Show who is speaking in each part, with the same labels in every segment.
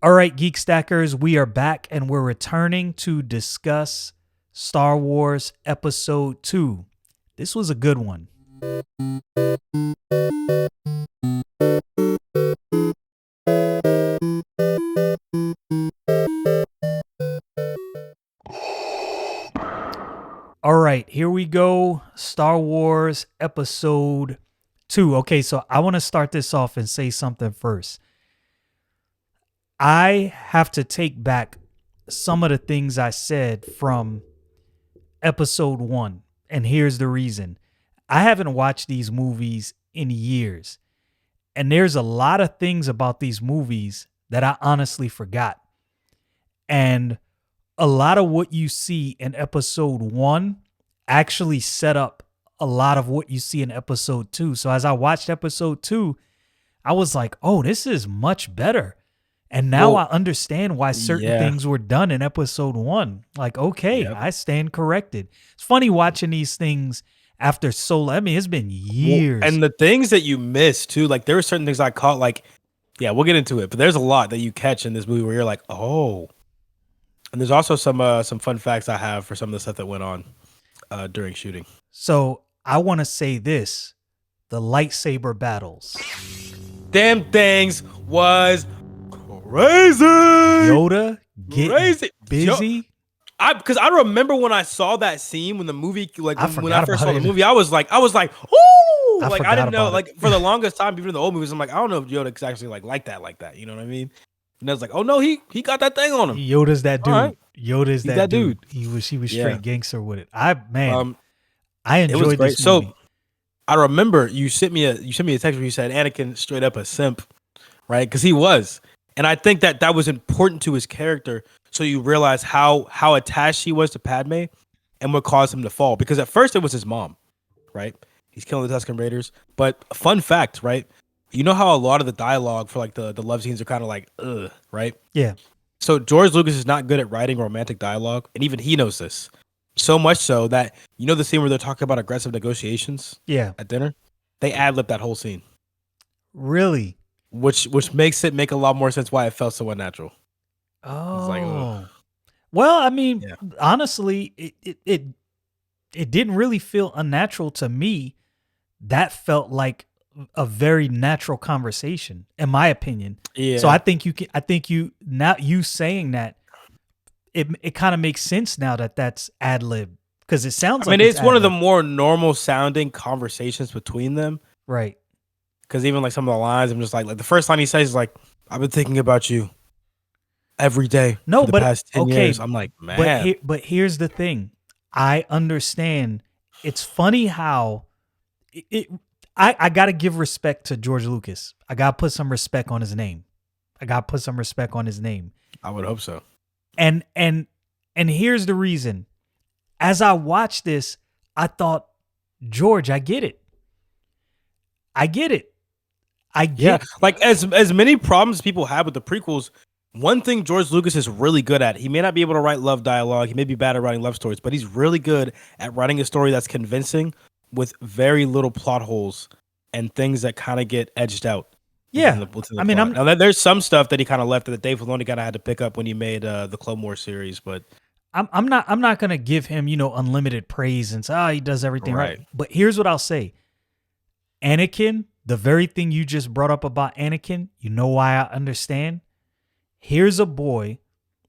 Speaker 1: All right, Geek Stackers, we are back and we're returning to discuss Star Wars Episode 2. This was a good one. All right, here we go. Star Wars Episode 2. Okay, so I want to start this off and say something first. I have to take back some of the things I said from Episode 1. And here's the reason. I haven't watched these movies in years. And there's a lot of things about these movies that I honestly forgot. And a lot of what you see in Episode 1 actually set up a lot of what you see in Episode 2. So as I watched Episode 2, I was like, oh, this is much better. And now I understand why certain things were done in Episode 1. Like, okay, I stand corrected. It's funny watching these things after so, I mean, it's been years.
Speaker 2: And the things that you miss too, like there were certain things I caught, like, yeah, we'll get into it, but there's a lot that you catch in this movie where you're like, oh. And there's also some fun facts I have for some of the stuff that went on during shooting.
Speaker 1: So I want to say this, the lightsaber battles.
Speaker 2: Damn things was crazy.
Speaker 1: Yoda getting busy.
Speaker 2: Because I remember when I saw that scene when the movie, like when I first saw the movie, I was like, ooh, like I didn't know, like for the longest time, even in the old movies, I'm like, I don't know if Yoda's actually like that, you know what I mean? And I was like, oh no, he got that thing on him.
Speaker 1: Yoda's that dude. Right. Yoda's that dude. He was straight gangster with it. I enjoyed this movie.
Speaker 2: So I remember you sent me a text where you said Anakin straight up a simp, right? Because he was. And I think that was important to his character, so you realize how attached he was to Padme and what caused him to fall. Because at first it was his mom, right? He's killing the Tusken Raiders. But fun fact, right? You know how a lot of the dialogue for like the love scenes are kind of like, ugh, right?
Speaker 1: Yeah.
Speaker 2: So George Lucas is not good at writing romantic dialogue, and even he knows this. So much so that, you know the scene where they're talking about aggressive negotiations?
Speaker 1: Yeah.
Speaker 2: At dinner? They ad-libbed that whole scene.
Speaker 1: Really?
Speaker 2: Which makes it make a lot more sense why it felt so unnatural.
Speaker 1: Oh, like, well, I mean, honestly, it didn't really feel unnatural to me. That felt like a very natural conversation, in my opinion.
Speaker 2: Yeah.
Speaker 1: So I think you saying that it kind of makes sense now that that's ad lib, because it sounds like
Speaker 2: it's one of the more normal sounding conversations between them,
Speaker 1: right?
Speaker 2: Because even like some of the lines, I'm just like the first line he says is like, "I've been thinking about you every day for the past 10 years." I'm like, man.
Speaker 1: But here's the thing. I understand. It's funny how I got to give respect to George Lucas. I got to put some respect on his name.
Speaker 2: I would hope so.
Speaker 1: And here's the reason. As I watched this, I thought, George, I get it.
Speaker 2: Like as many problems people have with the prequels, one thing George Lucas is really good at, he may not be able to write love dialogue, he may be bad at writing love stories, but he's really good at writing a story that's convincing with very little plot holes and things that kind of get edged out.
Speaker 1: Yeah.
Speaker 2: Now, there's some stuff that he kind of left that Dave Filoni kind of had to pick up when he made the Clone Wars series, but
Speaker 1: I'm not going to give him, unlimited praise and say, he does everything right. But here's what I'll say. Anakin, the very thing you just brought up about Anakin, you know why I understand? Here's a boy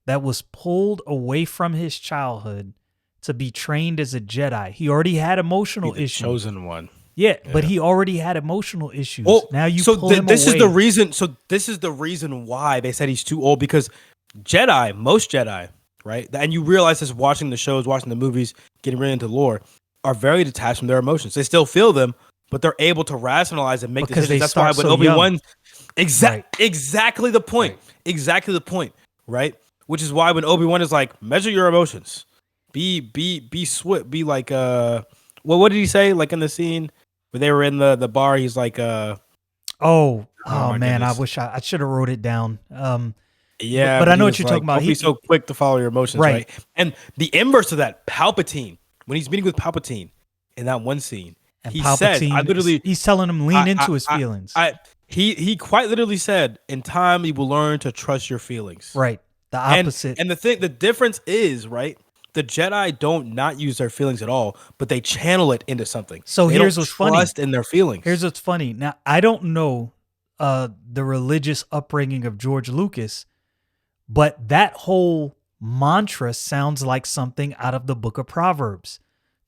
Speaker 1: that was pulled away from his childhood to be trained as a Jedi. He already had emotional issues.
Speaker 2: Chosen one.
Speaker 1: Yeah, but he already had emotional issues. Well, now you pull him
Speaker 2: this
Speaker 1: away.
Speaker 2: Is the reason. So this is the reason why they said he's too old, because most Jedi, right? And you realize this watching the shows, watching the movies, getting really into lore, are very detached from their emotions. They still feel them, but they're able to rationalize and make decisions. That's why when Obi-Wan, exactly the point. Right. Exactly the point, right? Which is why when Obi-Wan is like, measure your emotions, be swift, be like, what did he say? Like in the scene where they were in the bar, he's like,
Speaker 1: oh man, goodness. I wish I should have wrote it down.
Speaker 2: Yeah,
Speaker 1: but I know what you're talking about.
Speaker 2: He's so quick to follow your emotions, right? And the inverse of that, Palpatine, when he's meeting with Palpatine in that one scene,
Speaker 1: and he says, "I literally," he's telling him lean into his feelings.
Speaker 2: He quite literally said, "In time, you will learn to trust your feelings."
Speaker 1: Right. The
Speaker 2: And
Speaker 1: opposite.
Speaker 2: and the difference is, right? The Jedi don't not use their feelings at all, but they channel it into something.
Speaker 1: So
Speaker 2: They
Speaker 1: here's
Speaker 2: don't
Speaker 1: what's funny.
Speaker 2: trust in their feelings.
Speaker 1: Here's what's funny. Now, I don't know the religious upbringing of George Lucas, but that whole mantra sounds like something out of the book of Proverbs.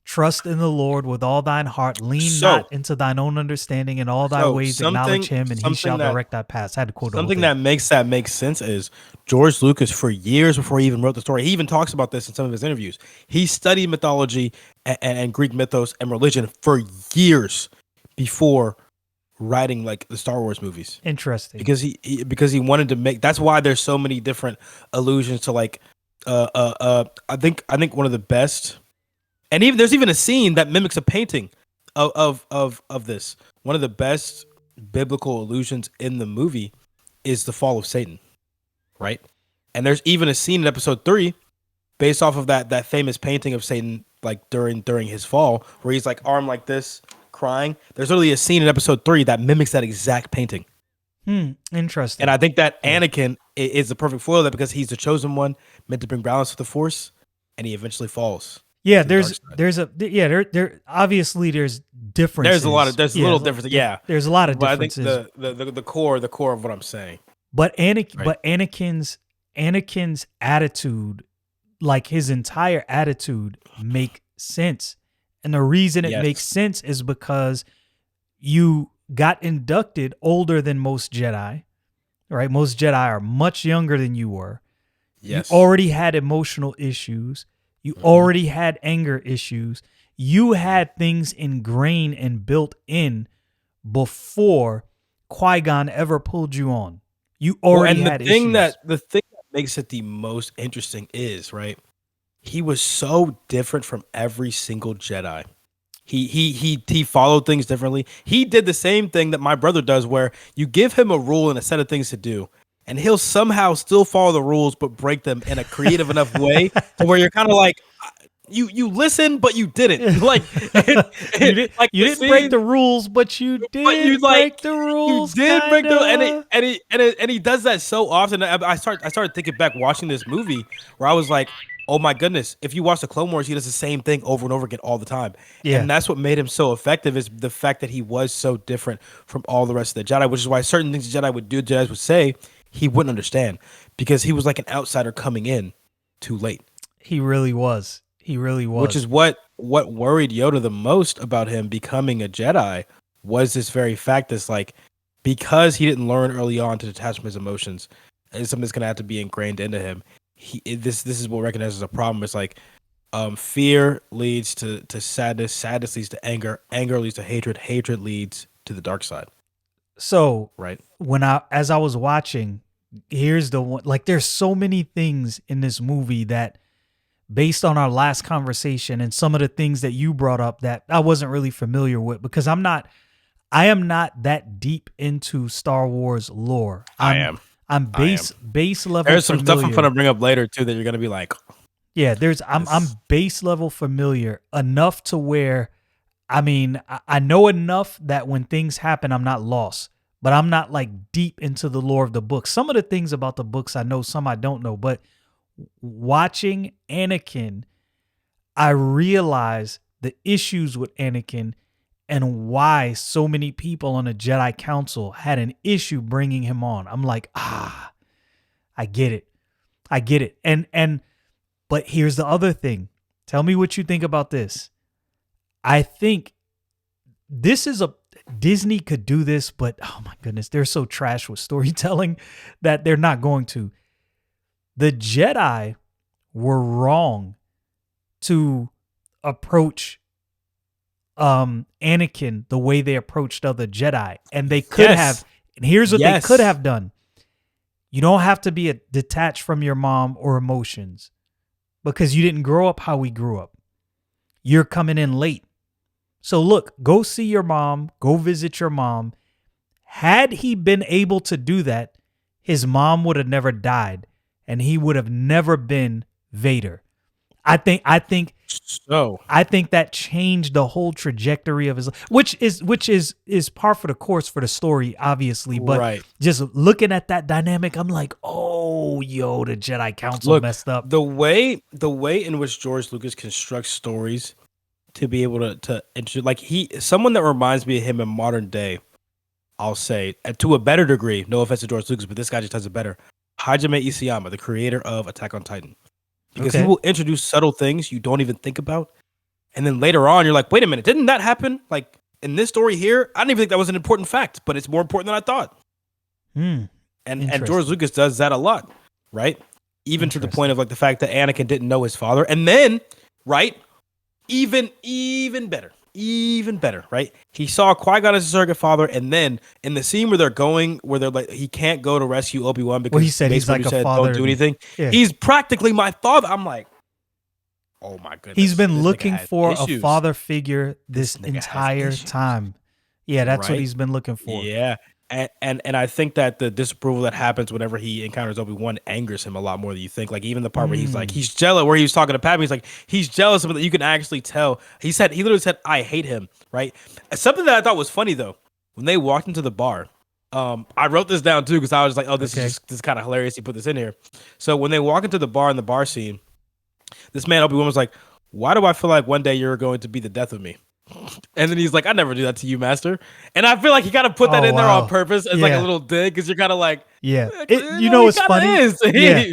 Speaker 1: Trust in the Lord with all thine heart. Lean
Speaker 2: So,
Speaker 1: not into thine own understanding. In all thy
Speaker 2: so
Speaker 1: ways acknowledge him, and he shall
Speaker 2: that
Speaker 1: direct thy paths. I had to quote the whole
Speaker 2: something
Speaker 1: thing.
Speaker 2: that makes sense is George Lucas, for years before he even wrote the story, he even talks about this in some of his interviews. He studied mythology and Greek mythos and religion for years before writing like the Star Wars movies.
Speaker 1: Interesting.
Speaker 2: Because he wanted to make, that's why there's so many different allusions to like I think one of the best, and even there's even a scene that mimics a painting of this. One of the best biblical allusions in the movie is the fall of Satan, right? And there's even a scene in episode 3 based off of that famous painting of Satan, like during his fall, where he's like armed like this, crying. There's literally a scene in episode 3 that mimics that exact painting.
Speaker 1: Interesting.
Speaker 2: And I think that Anakin is the perfect foil of that, because he's the chosen one, meant to bring balance to the Force, and he eventually falls.
Speaker 1: Yeah, there obviously there's differences.
Speaker 2: There's a little difference. Yeah,
Speaker 1: there's a lot of
Speaker 2: but
Speaker 1: differences.
Speaker 2: I think the core of what I'm saying.
Speaker 1: But
Speaker 2: Right.
Speaker 1: Anakin's attitude, like his entire attitude, make sense. And the reason it
Speaker 2: Yes.
Speaker 1: makes sense is because you got inducted older than most Jedi, right? Most Jedi are much younger than you were.
Speaker 2: Yes.
Speaker 1: You already had emotional issues. You already had anger issues. You had things ingrained and built in before Qui-Gon ever pulled you on. You already had issues.
Speaker 2: The thing that makes it the most interesting is, right, he was so different from every single Jedi. He followed things differently. He did the same thing that my brother does, where you give him a rule and a set of things to do, and he'll somehow still follow the rules but break them in a creative enough way to where you're kind of like, you listened but you didn't. Like
Speaker 1: you didn't break the rules, but you did break the rules.
Speaker 2: You did break the and he does that so often. I started thinking back watching this movie where I was like, oh my goodness, if you watch the Clone Wars, he does the same thing over and over again all the time.
Speaker 1: Yeah.
Speaker 2: And that's what made him so effective, is the fact that he was so different from all the rest of the Jedi, which is why certain things the Jedi would do, Jedi would say, he wouldn't understand, because he was like an outsider coming in too late.
Speaker 1: He really was. He really was.
Speaker 2: Which is what worried Yoda the most about him becoming a Jedi, was this very fact that's like, because he didn't learn early on to detach from his emotions, and something that's going to have to be ingrained into him. This is what recognizes as a problem. It's like, fear leads to sadness, sadness leads to anger, anger leads to hatred, hatred leads to the dark side.
Speaker 1: So
Speaker 2: right,
Speaker 1: as I was watching, here's the one, like, there's so many things in this movie that, based on our last conversation and some of the things that you brought up, that I wasn't really familiar with, because I am not that deep into Star Wars lore. I'm base level.
Speaker 2: There's some
Speaker 1: familiar.
Speaker 2: stuff I'm gonna bring up later too that you're gonna be like,
Speaker 1: yeah. I'm base level familiar enough to where, I mean, I know enough that when things happen, I'm not lost, but I'm not like deep into the lore of the book. Some of the things about the books I know, some I don't know, but watching Anakin, I realize the issues with Anakin and why so many people on the Jedi Council had an issue bringing him on. I'm like, I get it. But here's the other thing. Tell me what you think about this. I think this is Disney could do this, but oh my goodness, they're so trash with storytelling that they're not going to. The Jedi were wrong to approach Anakin the way they approached other Jedi, and they could have. And here's what they could have done: you don't have to be detached from your mom or emotions, because you didn't grow up how we grew up. You're coming in late, so look, go see your mom, go visit your mom. Had he been able to do that, his mom would have never died, and he would have never been Vader. I think
Speaker 2: So
Speaker 1: that changed the whole trajectory of his life, which is par for the course for the story, obviously. But
Speaker 2: right.
Speaker 1: just looking at that dynamic, I'm like, oh, yo, the Jedi Council
Speaker 2: Look,
Speaker 1: messed up.
Speaker 2: the way in which George Lucas constructs stories to be able like someone that reminds me of him in modern day, I'll say, to a better degree, no offense to George Lucas, but this guy just does it better. Hajime Isayama, the creator of Attack on Titan. Because he will introduce subtle things you don't even think about. And then later on, you're like, wait a minute, didn't that happen? Like in this story here, I didn't even think that was an important fact, but it's more important than I thought. And George Lucas does that a lot, right? Even to the point of like the fact that Anakin didn't know his father. And then, right, even better, right? He saw Qui-Gon as a surrogate father, and then in the scene where they're like, he can't go to rescue Obi-Wan because
Speaker 1: he said he's like a father.
Speaker 2: Don't do anything.
Speaker 1: Yeah.
Speaker 2: He's practically my father. I'm like, oh my goodness.
Speaker 1: He's been looking for a father figure this entire time. Yeah, that's what he's been looking for.
Speaker 2: Yeah. And I think that the disapproval that happens whenever he encounters Obi-Wan angers him a lot more than you think. Like even the part where he's like, he's jealous, where he was talking to Padme, he's like, he's jealous of him, that you can actually tell. He literally said, I hate him, right? Something that I thought was funny though, when they walked into the bar, I wrote this down too, because I was like, oh, this is kind of hilarious. He put this in here. So when they walk into the bar in the bar scene, this man, Obi-Wan, was like, why do I feel like one day you're going to be the death of me? And then he's like, I never do that to you, master. And I feel like he got to put that in there on purpose as like a little dig, because you're kind of like,
Speaker 1: what's funny? Yeah.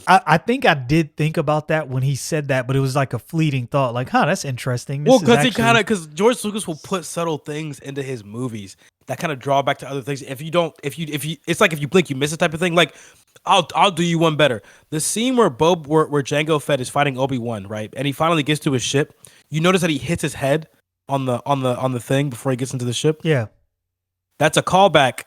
Speaker 1: I think I did think about that when he said that, but it was like a fleeting thought, like, that's interesting.
Speaker 2: Well, because George Lucas will put subtle things into his movies that kind of draw back to other things. If you it's like if you blink, you miss it type of thing. Like, I'll do you one better. The scene where where Jango Fett is fighting Obi-Wan, right? And he finally gets to his ship. You notice that he hits his head on the thing before he gets into the ship.
Speaker 1: Yeah.
Speaker 2: That's a callback.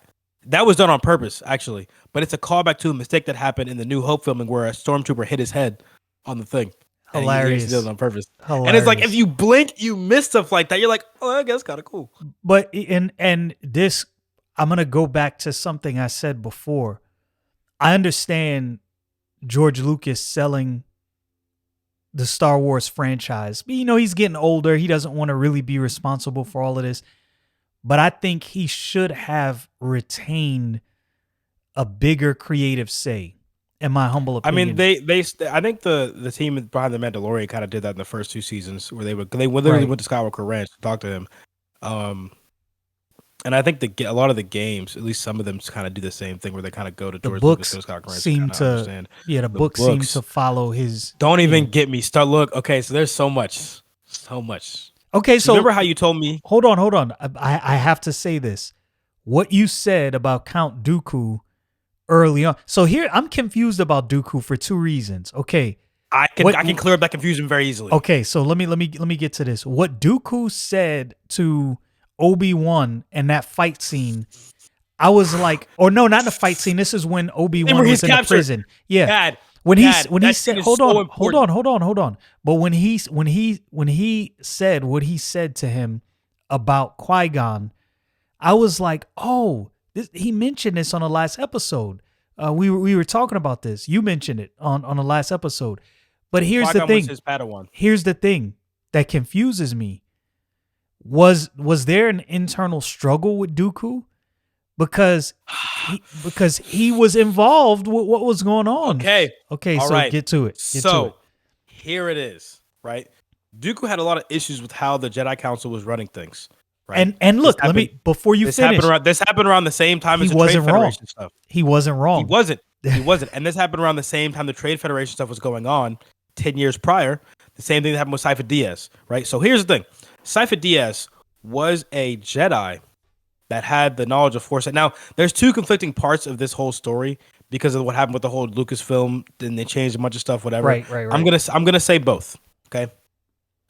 Speaker 2: That was done on purpose, actually. But it's a callback to a mistake that happened in the New Hope filming where a stormtrooper hit his head on the thing.
Speaker 1: Hilarious.
Speaker 2: He did it on purpose. Hilarious. And it's like, if you blink, you miss stuff like that. You're like, oh, I guess kind of cool.
Speaker 1: But and this, I'm going to go back to something I said before. I understand George Lucas selling the Star Wars franchise. But, he's getting older. He doesn't want to really be responsible for all of this. But I think he should have retained a bigger creative say, in my humble opinion.
Speaker 2: I mean, I think the team behind the Mandalorian kind of did that in the first 2 seasons, where they literally went to Skywalker Ranch to talk to him. And I think a lot of the games, at least some of them, kind of do the same thing, where they kind of go to George Lucas. The books seem
Speaker 1: to follow his.
Speaker 2: Don't even get me started. Look, okay, so there's so much.
Speaker 1: Okay, so
Speaker 2: remember how you told me?
Speaker 1: Hold on. I have to say this. What you said about Count Dooku early on. So here, I'm confused about Dooku for 2 reasons. Okay,
Speaker 2: I can clear up that confusion very easily.
Speaker 1: Okay, so let me get to this. What Dooku said to Obi-Wan in that fight scene, I was like, or no, not the fight scene. This is when Obi-Wan was in the prison. Yeah.
Speaker 2: Dad,
Speaker 1: when he said, hold on. But when he said what he said to him about Qui-Gon, I was like, oh, he mentioned this on the last episode. We were talking about this. You mentioned it on the last episode. But here's
Speaker 2: Qui-Gon
Speaker 1: the thing.
Speaker 2: Was his Padawan.
Speaker 1: Here's the thing that confuses me. Was there an internal struggle with Dooku? Because he was involved with what was going on.
Speaker 2: Okay.
Speaker 1: All so right. Get to it.
Speaker 2: Here it is, right? Dooku had a lot of issues with how the Jedi Council was running things. Right?
Speaker 1: And look, before you finish.
Speaker 2: This happened around the same time as the Trade Federation stuff.
Speaker 1: He wasn't wrong.
Speaker 2: He wasn't. And this happened around the same time the Trade Federation stuff was going on 10 years prior. The same thing that happened with Cypher Diaz, right? So here's the thing. Cypher Diaz was a Jedi that had the knowledge of foresight. Now, there's 2 conflicting parts of this whole story because of what happened with the whole Lucasfilm. Then they changed a bunch of stuff, whatever.
Speaker 1: Right.
Speaker 2: I'm gonna say both. Okay.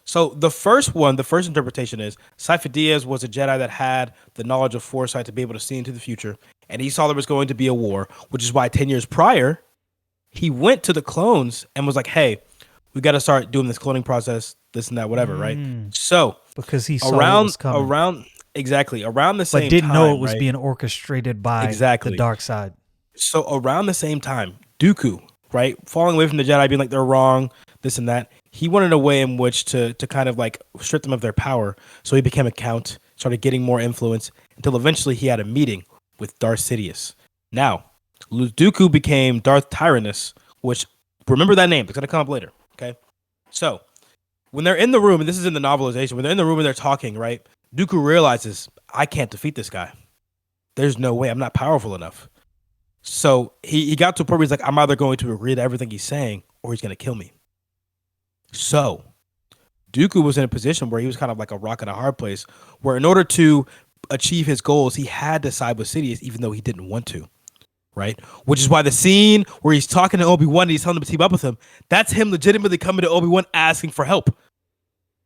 Speaker 2: So the first interpretation is Cypher Diaz was a Jedi that had the knowledge of foresight to be able to see into the future, and he saw there was going to be a war, which is why 10 years prior, he went to the clones and was like, "Hey, we got to start doing this cloning process, this and that, whatever." Right. So
Speaker 1: because he saw what was coming.
Speaker 2: around the same time,
Speaker 1: but didn't know it was being orchestrated by the dark side.
Speaker 2: So around the same time, Dooku, right, falling away from the Jedi, being like they're wrong, this and that, he wanted a way in which to kind of like strip them of their power. So he became a count, started getting more influence until eventually he had a meeting with Darth Sidious. Now, Dooku became Darth Tyrannus, which, remember that name, it's going to come up later, okay? So, when they're in the room, and this is in the novelization, when they're in the room and they're talking, right, Dooku realizes, I can't defeat this guy. There's no way, I'm not powerful enough. So, he got to a point where he's like, I'm either going to agree to everything he's saying, or he's going to kill me. So, Dooku was in a position where he was kind of like a rock in a hard place, where in order to achieve his goals, he had to side with Sidious, even though he didn't want to. Right? Which is why the scene where he's talking to Obi-Wan and he's telling him to team up with him, that's him legitimately coming to Obi-Wan asking for help.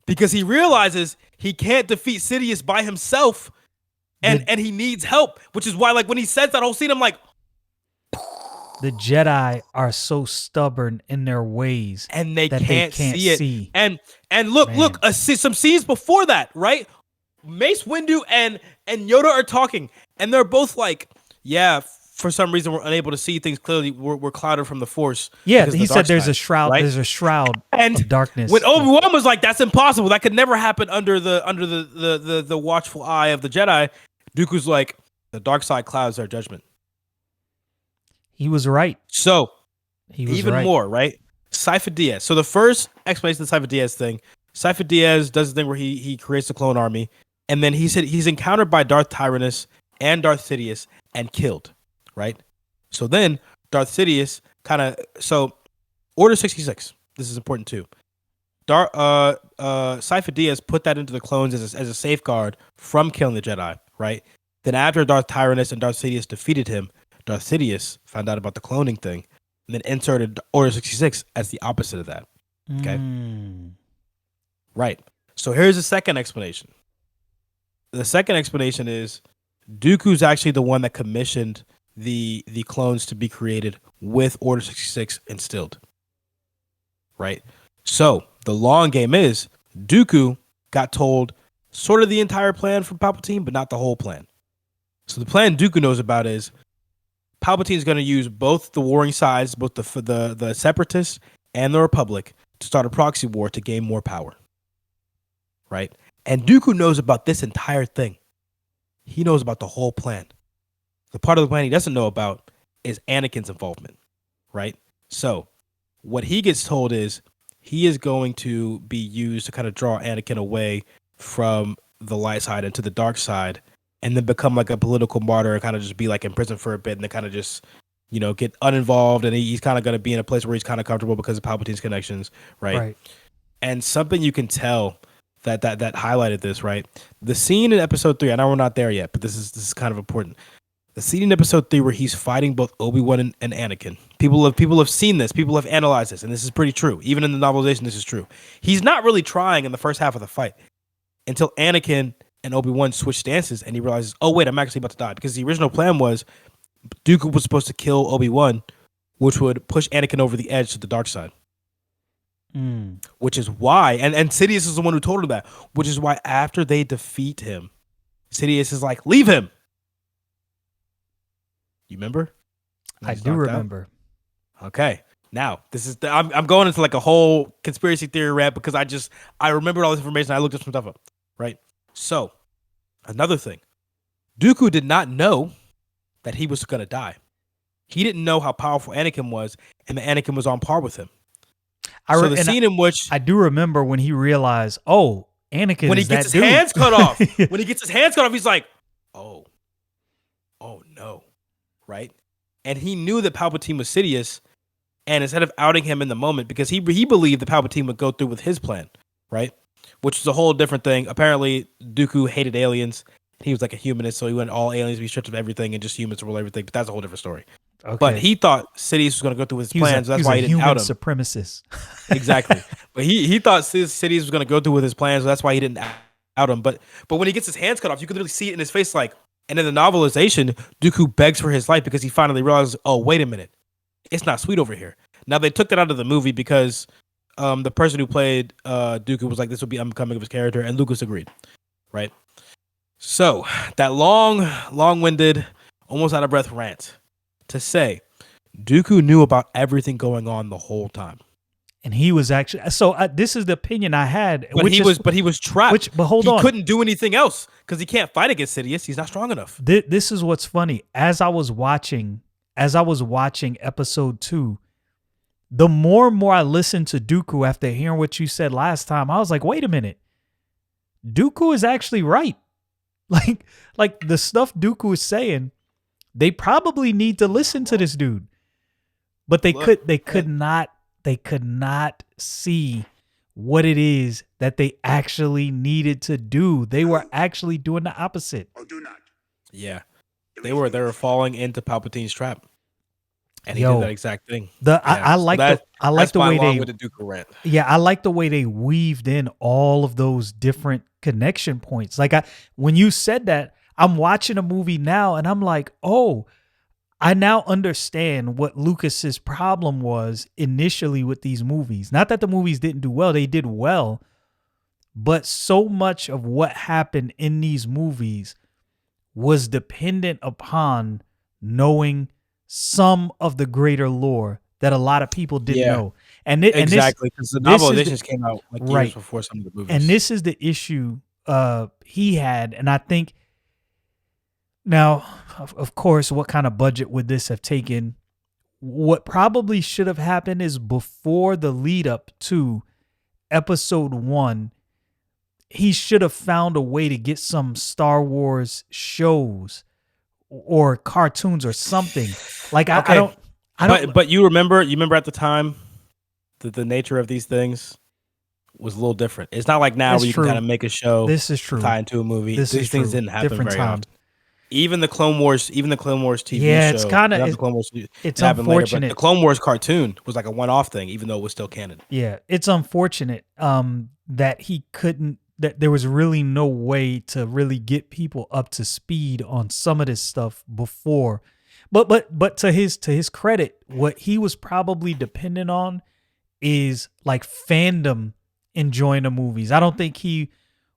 Speaker 2: Because he realizes he can't defeat Sidious by himself and he needs help. Which is why, like, when he says that whole scene, I'm like,
Speaker 1: the Jedi are so stubborn in their ways
Speaker 2: and they
Speaker 1: that
Speaker 2: can't see it.
Speaker 1: see.
Speaker 2: And look, some scenes before that, right? Mace Windu and Yoda are talking, and they're both like, yeah, for some reason we're unable to see things clearly. We're clouded from the Force.
Speaker 1: Yeah, he said there's
Speaker 2: side,
Speaker 1: a shroud.
Speaker 2: right?
Speaker 1: There's a shroud of darkness.
Speaker 2: When Obi-Wan was like, "That's impossible. That could never happen under the watchful eye of the Jedi," Dooku's like, "The dark side clouds our judgment."
Speaker 1: He was right.
Speaker 2: So
Speaker 1: he was
Speaker 2: even
Speaker 1: right.
Speaker 2: more, right? Sifo Dyas. So the first explanation of the Sifo Dyas thing, Sifo Dyas does the thing where he creates a clone army, and then he said he's encountered by Darth Tyrannus and Darth Sidious and killed. Right? So then Darth Sidious so Order 66. This is important too. Sifo Dyas put that into the clones as a safeguard from killing the Jedi, right? Then after Darth Tyrannus and Darth Sidious defeated him, Darth Sidious found out about the cloning thing and then inserted Order 66 as the opposite of that. Okay? Right. So here's the second explanation. The second explanation is Dooku's actually the one that commissioned the clones to be created with Order 66 instilled. Right? So the long game is Dooku got told sort of the entire plan from Palpatine, but not the whole plan. So the plan Dooku knows about is Palpatine's going to use both the warring sides, both the Separatists and the Republic, to start a proxy war to gain more power. Right? And Dooku knows about this entire thing. He knows about the whole plan. The part of the plan he doesn't know about is Anakin's involvement. Right? So what he gets told is he is going to be used to kind of draw Anakin away from the light side into the dark side, and then become like a political martyr and kind of just be like in prison for a bit and then kind of just, get uninvolved. And he's kind of going to be in a place where he's kind of comfortable because of Palpatine's connections. Right. And something you can tell that highlighted this, right? The scene in episode 3, I know we're not there yet, but this is kind of important. The scene in episode 3 where he's fighting both Obi-Wan and Anakin. People have seen this. People have analyzed this. And this is pretty true. Even in the novelization, this is true. He's not really trying in the first half of the fight until Anakin and Obi-Wan switch stances, and he realizes, oh, wait, I'm actually about to die. Because the original plan was Dooku was supposed to kill Obi-Wan, which would push Anakin over the edge to the dark side. Which is why, and Sidious is the one who told him that, which is why after they defeat him, Sidious is like, leave him. You remember?
Speaker 1: I do remember.
Speaker 2: Okay. Now, this is I'm going into like a whole conspiracy theory rant because I remembered all this information. I looked up some stuff up. Right? So, another thing, Dooku did not know that he was going to die. He didn't know how powerful Anakin was, and that Anakin was on par with him. So the scene in which
Speaker 1: I do remember when he realized, oh, Anakin,
Speaker 2: when he gets his hands cut off, he's like, oh no, right? And he knew that Palpatine was Sidious, and instead of outing him in the moment, because he believed that Palpatine would go through with his plan, right? Which is a whole different thing. Apparently, Dooku hated aliens. He was like a humanist, so he wanted all aliens to be stripped of everything and just humans to rule everything. But that's a whole different story. Okay. But he thought Sidious was going to go through with his plans. So that's why he didn't out him.
Speaker 1: Supremacist.
Speaker 2: Exactly. But he thought Sidious was going to go through with his plans. So that's why he didn't out him. But when he gets his hands cut off, you can literally see it in his face. Like, and in the novelization, Dooku begs for his life because he finally realizes, oh, wait a minute, it's not sweet over here. Now they took that out of the movie because the person who played Dooku was like, this will be unbecoming of his character, and Lucas agreed, right? So that long-winded, almost out of breath rant to say Dooku knew about everything going on the whole time.
Speaker 1: And he was actually this is the opinion I had.
Speaker 2: But he was trapped.
Speaker 1: But hold on,
Speaker 2: he couldn't do anything else because he can't fight against Sidious. He's not strong enough.
Speaker 1: This is what's funny. As I was watching episode 2, the more and more I listened to Dooku after hearing what you said last time, I was like, wait a minute, Dooku is actually right. Like the stuff Dooku is saying, they probably need to listen to this dude, but they could not see what it is that they actually needed to do. They were actually doing the opposite.
Speaker 2: Yeah, they were falling into Palpatine's trap, and he did that exact thing.
Speaker 1: I like the way they
Speaker 2: with the Dooku rant.
Speaker 1: Yeah, I like the way they weaved in all of those different connection points. Like when you said that, I'm watching a movie now and I'm like, oh, I now understand what Lucas's problem was initially with these movies. Not that the movies didn't do well, they did well, but so much of what happened in these movies was dependent upon knowing some of the greater lore that a lot of people didn't know.
Speaker 2: Exactly, because the novel editions came out like years before some of the movies.
Speaker 1: And this is the issue he had, and I think now, of course, what kind of budget would this have taken? What probably should have happened is before the lead up to episode 1, he should have found a way to get some Star Wars shows or cartoons or something. Like I don't.
Speaker 2: But you remember at the time that the nature of these things was a little different. It's not like now where you can kind of make a show.
Speaker 1: This is true.
Speaker 2: Tie into a movie. These things didn't happen
Speaker 1: Different
Speaker 2: very
Speaker 1: times.
Speaker 2: often. Even the Clone Wars TV
Speaker 1: yeah,
Speaker 2: show.
Speaker 1: it's kind of it's unfortunate.
Speaker 2: Later, the Clone Wars cartoon was like a one-off thing, even though it was still canon.
Speaker 1: Yeah, it's unfortunate that he couldn't. That there was really no way to really get people up to speed on some of this stuff before. But to his credit, what he was probably dependent on is like fandom enjoying the movies. I don't think he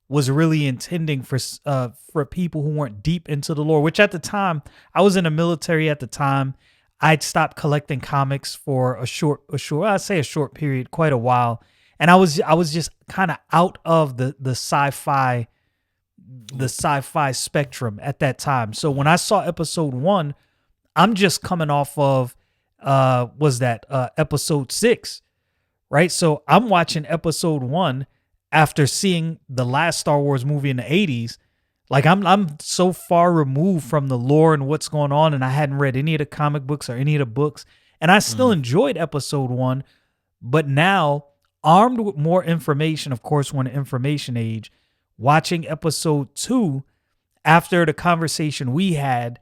Speaker 1: was really intending for people who weren't deep into the lore, which at the time, I was in the military at the time. I'd stopped collecting comics for a short period, quite a while. And I was just kind of out of the sci-fi spectrum at that time. So when I saw episode 1, I'm just coming off of episode 6, right? So I'm watching episode 1 after seeing the last Star Wars movie in the 80s. Like I'm so far removed from the lore and what's going on, and I hadn't read any of the comic books or any of the books, and I still enjoyed episode 1, but now armed with more information, of course, we're in the information age, watching episode 2 after the conversation we had,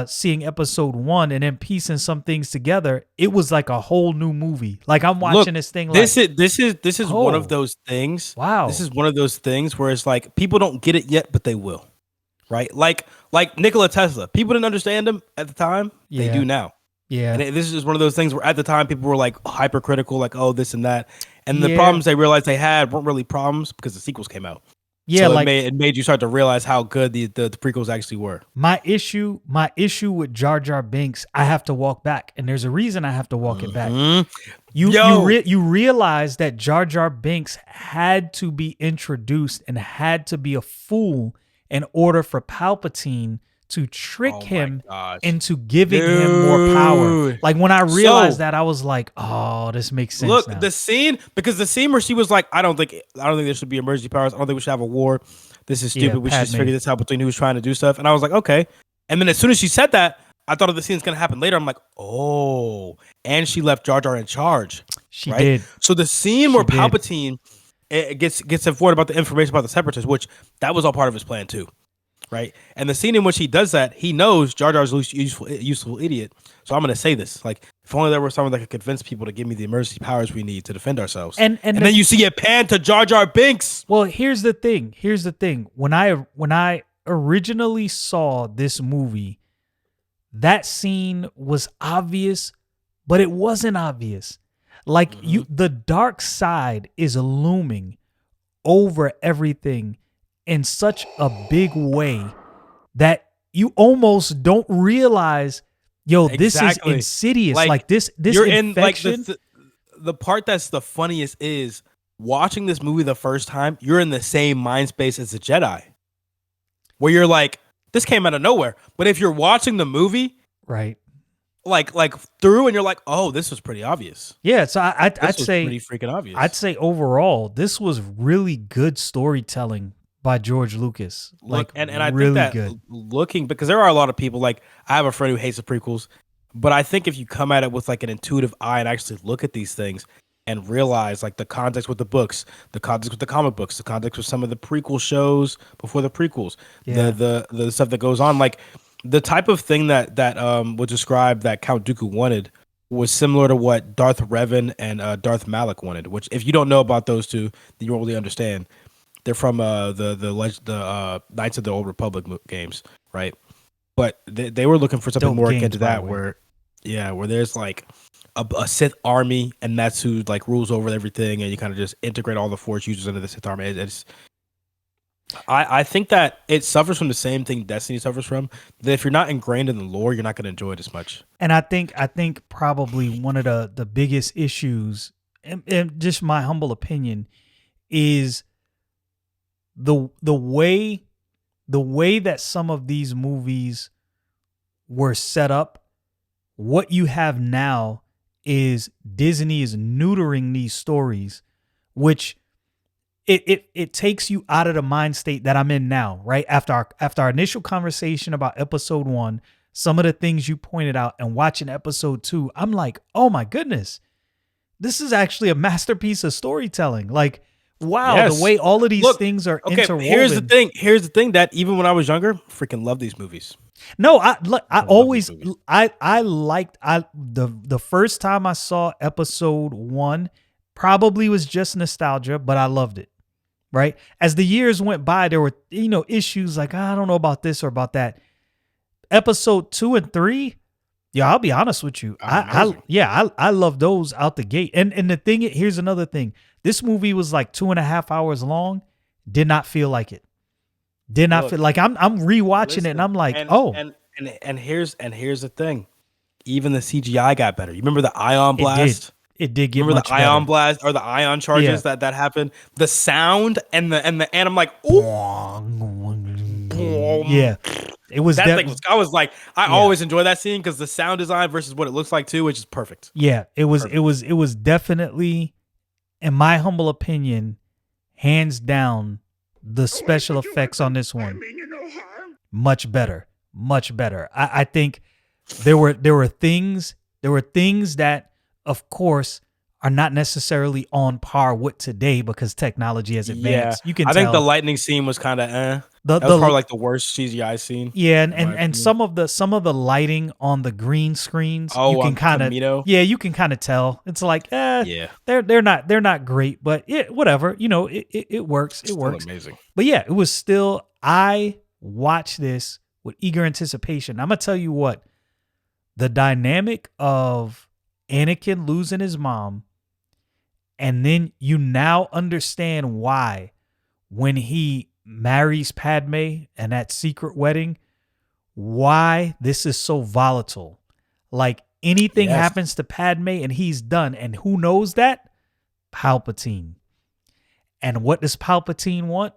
Speaker 1: seeing episode 1 and then piecing some things together, it was like a whole new movie. Like I'm watching this thing. Like
Speaker 2: this is one of those things.
Speaker 1: Wow,
Speaker 2: this is one of those things where it's like people don't get it yet, but they will, right? Like Nikola Tesla. People didn't understand him at the time. They do now.
Speaker 1: Yeah,
Speaker 2: and this is just one of those things where at the time people were like hypercritical, like this and that, and the problems they realized they had weren't really problems because the sequels came out. Yeah, so it made you start to realize how good the prequels actually were.
Speaker 1: My issue with Jar Jar Binks, I have to walk back, and there's a reason I have to walk it back. You realize that Jar Jar Binks had to be introduced and had to be a fool in order for Palpatine to trick him into giving him more power. Like when I realized that, I was like, "Oh, this makes sense."
Speaker 2: Look,
Speaker 1: now.
Speaker 2: the scene where she was like, "I don't think there should be emergency powers. I don't think we should have a war. This is stupid. We should just figure this out between who's trying to do stuff." And I was like, "Okay." And then as soon as she said that, I thought of the scene's gonna happen later. I'm like, "Oh!" And she left Jar Jar in charge.
Speaker 1: She did.
Speaker 2: So the scene where Palpatine gets informed about the information about the Separatists, which that was all part of his plan too. Right, and the scene in which he does that, he knows Jar Jar's a useful idiot. So I'm going to say this: like, if only there were someone that could convince people to give me the emergency powers we need to defend ourselves. And then you see it pan to Jar Jar Binks.
Speaker 1: Well, here's the thing. When I originally saw this movie, that scene was obvious, but it wasn't obvious. Like the dark side is looming over everything in such a big way that you almost don't realize, this is insidious. Like this
Speaker 2: you're
Speaker 1: infection.
Speaker 2: in the part that's the funniest is watching this movie the first time. You're in the same mind space as the Jedi, where you're like, this came out of nowhere. But if you're watching the movie,
Speaker 1: Right.
Speaker 2: like through, and you're like, oh, this was pretty obvious.
Speaker 1: Yeah. So I'd
Speaker 2: This was
Speaker 1: say
Speaker 2: pretty freaking obvious.
Speaker 1: I'd say overall, this was really good storytelling by George Lucas.
Speaker 2: Look, and I
Speaker 1: really
Speaker 2: think that
Speaker 1: good.
Speaker 2: looking, because there are a lot of people, like I have a friend who hates the prequels, but I think if you come at it with like an intuitive eye and actually look at these things and realize like the context with the books, the context with the comic books, the context with some of the prequel shows before the prequels,
Speaker 1: Yeah.
Speaker 2: the stuff that goes on, like the type of thing that would describe that Count Dooku wanted was similar to what Darth Revan and Darth Malak wanted. Which, if you don't know about those two, then you won't really understand. They're from the Knights of the Old Republic games, right? But they were looking for something
Speaker 1: Dope
Speaker 2: more
Speaker 1: games,
Speaker 2: akin to
Speaker 1: by
Speaker 2: that,
Speaker 1: the way.
Speaker 2: where there's like a Sith army, and that's who like rules over everything, and you kind of just integrate all the Force users into the Sith army. I think that it suffers from the same thing Destiny suffers from. That if you're not ingrained in the lore, you're not going to enjoy it as much.
Speaker 1: And I think probably one of the biggest issues, and just my humble opinion, is the way that some of these movies were set up. What you have now is Disney is neutering these stories, which it takes you out of the mind state that I'm in now, right? After our initial conversation about episode 1, some of the things you pointed out, and watching episode 2, I'm like, oh my goodness, this is actually a masterpiece of storytelling. Like, wow,
Speaker 2: Yes.
Speaker 1: the way all of these
Speaker 2: Look,
Speaker 1: things are
Speaker 2: Okay,
Speaker 1: interwoven.
Speaker 2: here's the thing that even when I was younger, freaking loved these movies.
Speaker 1: No, I
Speaker 2: love
Speaker 1: always
Speaker 2: these movies.
Speaker 1: I liked the first time I saw episode 1 probably was just nostalgia, but I loved it. Right? As the years went by, there were issues like, I don't know about this or about that. Episode 2 and 3, yeah, I'll be honest with you.
Speaker 2: Amazing.
Speaker 1: I love those out the gate. And the thing, here's another thing. This movie was like 2.5 hours long. Did not feel like it. Did not
Speaker 2: Look,
Speaker 1: feel like I'm rewatching it, and I'm like,
Speaker 2: and here's the thing. Even the CGI got better. You remember the ion blast?
Speaker 1: It did get
Speaker 2: Remember
Speaker 1: much
Speaker 2: the ion
Speaker 1: better.
Speaker 2: blast or the ion charges that happened? The sound and I'm like, ooh,
Speaker 1: Yeah, it was
Speaker 2: that thing was. I was like, I
Speaker 1: Yeah.
Speaker 2: always enjoy that scene because the sound design versus what it looks like too, which is perfect.
Speaker 1: Yeah, it was definitely, in my humble opinion, hands down, the special effects on this one much better. I think there were things that, of course, are not necessarily on par with today because technology has advanced. You can
Speaker 2: I
Speaker 1: tell.
Speaker 2: think the lightning scene was kind of
Speaker 1: The-
Speaker 2: That was
Speaker 1: the-
Speaker 2: probably like the worst CGI scene.
Speaker 1: Yeah,
Speaker 2: in my
Speaker 1: and
Speaker 2: opinion.
Speaker 1: some of the lighting on the green screens,
Speaker 2: Oh,
Speaker 1: you can
Speaker 2: on
Speaker 1: kind
Speaker 2: Camino?
Speaker 1: of you can kind of tell. It's like,
Speaker 2: Yeah.
Speaker 1: they're not great, but whatever. It works. It
Speaker 2: Still
Speaker 1: works.
Speaker 2: amazing.
Speaker 1: But yeah, it was still. I watched this with eager anticipation. I'm gonna tell you what, the dynamic of Anakin losing his mom, and then you now understand why when he marries Padme and that secret wedding, why this is so volatile. Like anything
Speaker 2: Yes.
Speaker 1: happens to Padme and he's done. And who knows that? Palpatine. And what does Palpatine want?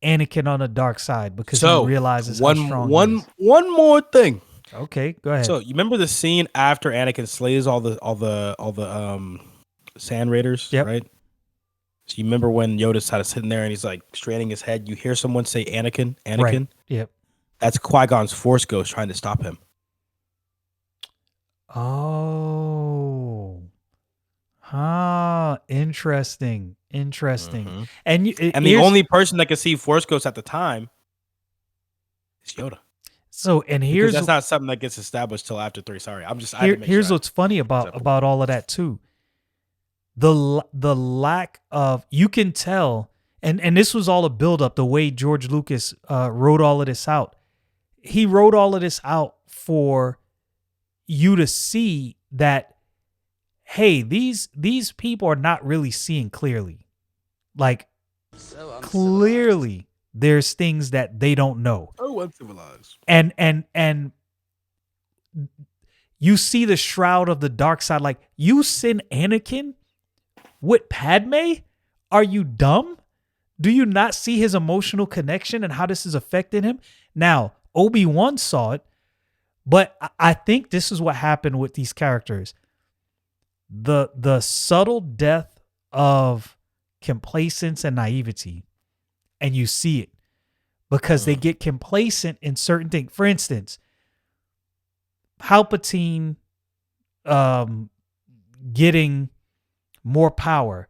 Speaker 1: Anakin on the dark side, because he realizes how strong he is.
Speaker 2: one more thing.
Speaker 1: Okay, go ahead.
Speaker 2: So you remember the scene after Anakin slays all the Sand Raiders,
Speaker 1: Yep.
Speaker 2: right? So you remember when Yoda's kind of sitting there and he's like straining his head. You hear someone say Anakin.
Speaker 1: Right. Yep.
Speaker 2: That's Qui-Gon's Force Ghost trying to stop him.
Speaker 1: Oh. Interesting.
Speaker 2: Mhm.
Speaker 1: And
Speaker 2: And the only person that could see Force Ghosts at the time is Yoda.
Speaker 1: and
Speaker 2: Because
Speaker 1: here's
Speaker 2: that's not something that gets established till after 3. Sorry, I had to make
Speaker 1: here's
Speaker 2: sure.
Speaker 1: what's funny about
Speaker 2: Except for-
Speaker 1: all of that too. The lack of, you can tell, and this was all a buildup. The way George Lucas wrote all of this out, he wrote all of this out for you to see that, hey, these people are not really seeing clearly. Like clearly, there's things that they don't know.
Speaker 2: Oh, uncivilized.
Speaker 1: And you see the shroud of the dark side. Like, you send Anakin with Padme? Are you dumb? Do you not see his emotional connection and how this is affecting him? Now, Obi-Wan saw it, but I think this is what happened with these characters. The subtle death of complacence and naivety, and you see it because they get complacent in certain things. For instance, Palpatine getting more power.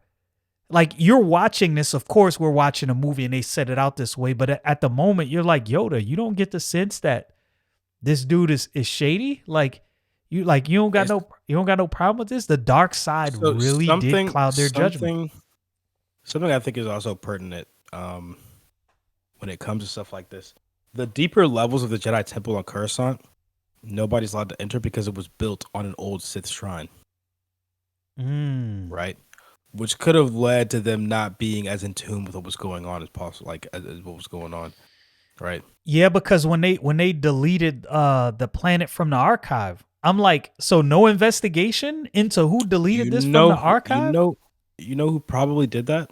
Speaker 1: Like, you're watching this, of course we're watching a movie and they set it out this way, but at the moment you're like, Yoda, you don't get the sense that this dude is shady? You don't got no problem with this? The dark side really did cloud their judgment.
Speaker 2: Something I think is also pertinent when it comes to stuff like this. The deeper levels of the Jedi Temple on Coruscant, nobody's allowed to enter because it was built on an old Sith shrine. Right? Which could have led to them not being as in tune with what was going on as possible, like as what was going on, right?
Speaker 1: Yeah, because when they deleted the planet from the archive, I'm like, so no investigation into who deleted this from the archive?
Speaker 2: You know who probably did that?